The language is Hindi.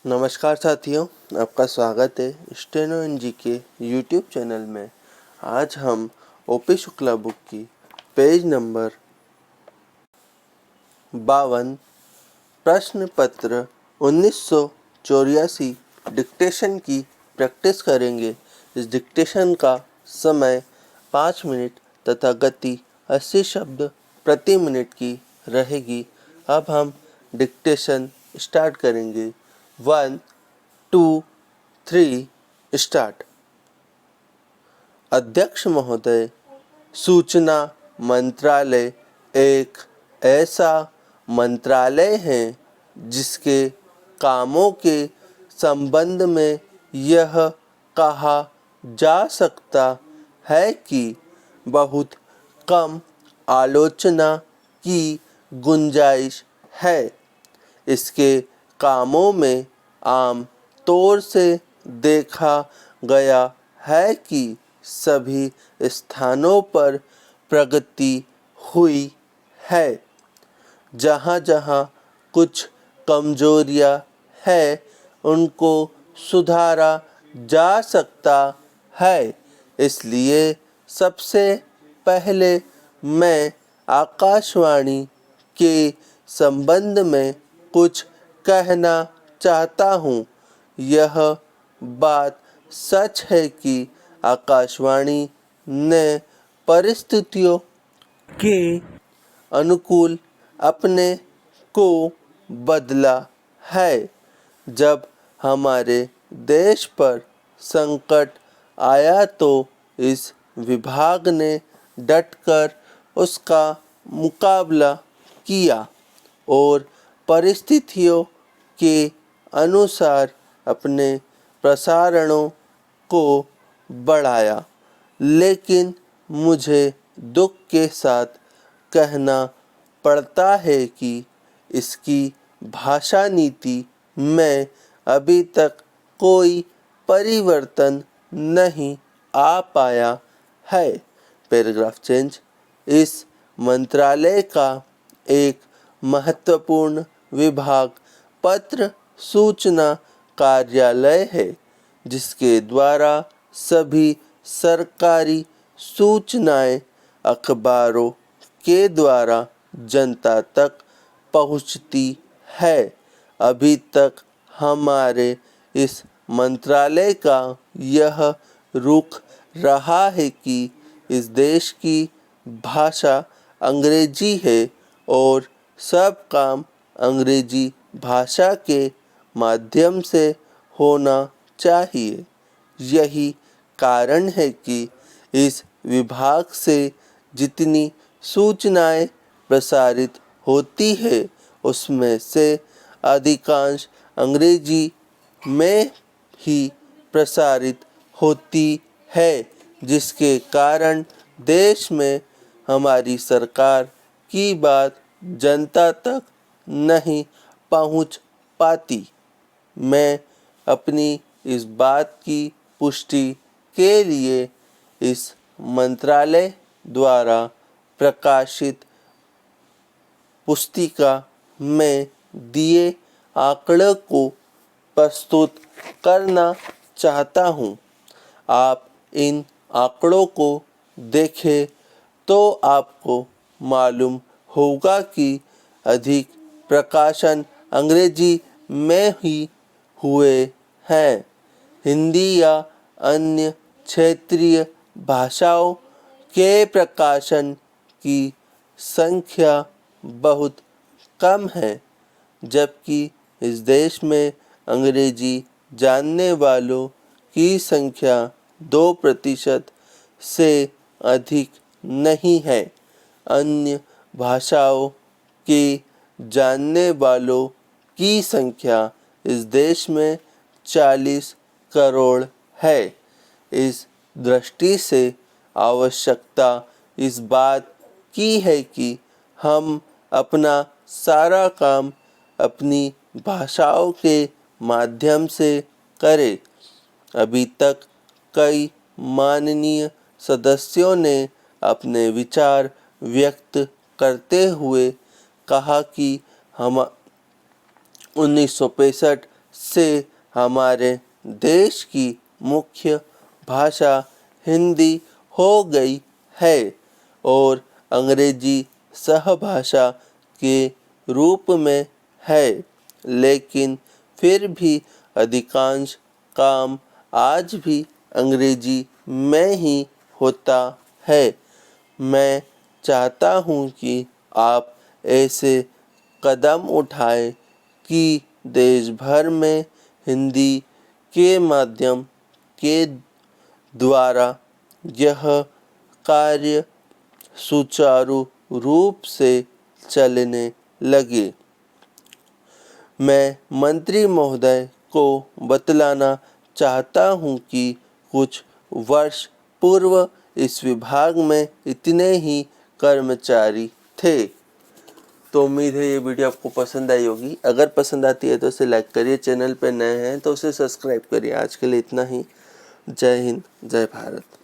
नमस्कार साथियों, आपका स्वागत है स्टेनो एनजी के यूट्यूब चैनल में। आज हम ओपी शुक्ला बुक की पेज नंबर 52 प्रश्न पत्र 1984 डिक्टेशन की प्रैक्टिस करेंगे। इस डिक्टेशन का समय 5 मिनट तथा गति 80 शब्द प्रति मिनट की रहेगी। अब हम डिक्टेशन स्टार्ट करेंगे। 1, 2, 3 स्टार्ट। अध्यक्ष महोदय, सूचना मंत्रालय एक ऐसा मंत्रालय है जिसके कामों के संबंध में यह कहा जा सकता है कि बहुत कम आलोचना की गुंजाइश है। इसके कामों में आम तौर से देखा गया है कि सभी स्थानों पर प्रगति हुई है। जहाँ जहाँ कुछ कमजोरियाँ हैं उनको सुधारा जा सकता है। इसलिए सबसे पहले मैं आकाशवाणी के संबंध में कुछ कहना चाहता हूँ। यह बात सच है कि आकाशवाणी ने परिस्थितियों के अनुकूल अपने को बदला है। जब हमारे देश पर संकट आया तो इस विभाग ने डटकर उसका मुकाबला किया और परिस्थितियों के अनुसार अपने प्रसारणों को बढ़ाया। लेकिन मुझे दुख के साथ कहना पड़ता है कि इसकी भाषा नीति में अभी तक कोई परिवर्तन नहीं आ पाया है। Paragraph change. इस मंत्रालय का एक महत्वपूर्ण विभाग पत्र सूचना कार्यालय है, जिसके द्वारा सभी सरकारी सूचनाएं अखबारों के द्वारा जनता तक पहुंचती है। अभी तक हमारे इस मंत्रालय का यह रुख रहा है कि इस देश की भाषा अंग्रेजी है और सब काम अंग्रेजी भाषा के माध्यम से होना चाहिए। यही कारण है कि इस विभाग से जितनी सूचनाएं प्रसारित होती है उसमें से अधिकांश अंग्रेजी में ही प्रसारित होती है, जिसके कारण देश में हमारी सरकार की बात जनता तक नहीं पहुंच पाती। मैं अपनी इस बात की पुष्टि के लिए इस मंत्रालय द्वारा प्रकाशित पुस्तिका में दिए आंकड़े को प्रस्तुत करना चाहता हूँ। आप इन आंकड़ों को देखें तो आपको मालूम होगा कि अधिक प्रकाशन अंग्रेजी में ही हुए हैं। हिंदी या अन्य क्षेत्रीय भाषाओं के प्रकाशन की संख्या बहुत कम है, जबकि इस देश में अंग्रेजी जानने वालों की संख्या 2% से अधिक नहीं है। अन्य भाषाओं के जानने वालों की संख्या इस देश में 40 करोड़ है। इस दृष्टि से आवश्यकता इस बात की है कि हम अपना सारा काम अपनी भाषाओं के माध्यम से करें। अभी तक कई माननीय सदस्यों ने अपने विचार व्यक्त करते हुए कहा कि हम 1965 से हमारे देश की मुख्य भाषा हिंदी हो गई है और अंग्रेजी सहभाषा के रूप में है, लेकिन फिर भी अधिकांश काम आज भी अंग्रेजी में ही होता है। मैं चाहता हूँ कि आप ऐसे कदम उठाएं कि देश भर में हिंदी के माध्यम के द्वारा यह कार्य सुचारू रूप से चलने लगे। मैं मंत्री महोदय को बतलाना चाहता हूँ कि कुछ वर्ष पूर्व इस विभाग में इतने ही कर्मचारी थे। तो उम्मीद है ये वीडियो आपको पसंद आई होगी। अगर पसंद आती है तो इसे लाइक करिए, चैनल पर नए हैं तो उसे सब्सक्राइब करिए। आज के लिए इतना ही। जय हिंद, जय भारत।